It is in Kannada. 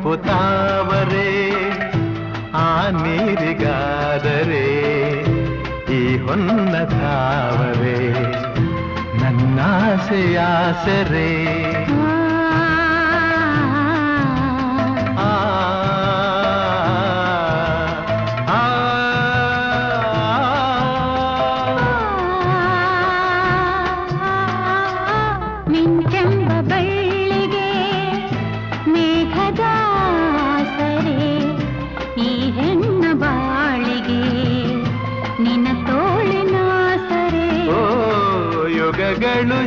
ಪುತಾವರೆ ಆ ನೀರಿಗಾದರೆ ಈ ಹೊನ್ನ ತಾವರೆ ನನ್ನಾಸೆಯಾಸರೆ ಮಿಂಚೆಂಬ ಬಳ್ಳಿಗೆ ಮೇಘದಾಸರೆ ಈ ಹೆಣ್ಣ ಬಾಳಿಗೆ ನಿನ್ನ ತೋಳಿನಾಸರೆ ಯುಗಗಳು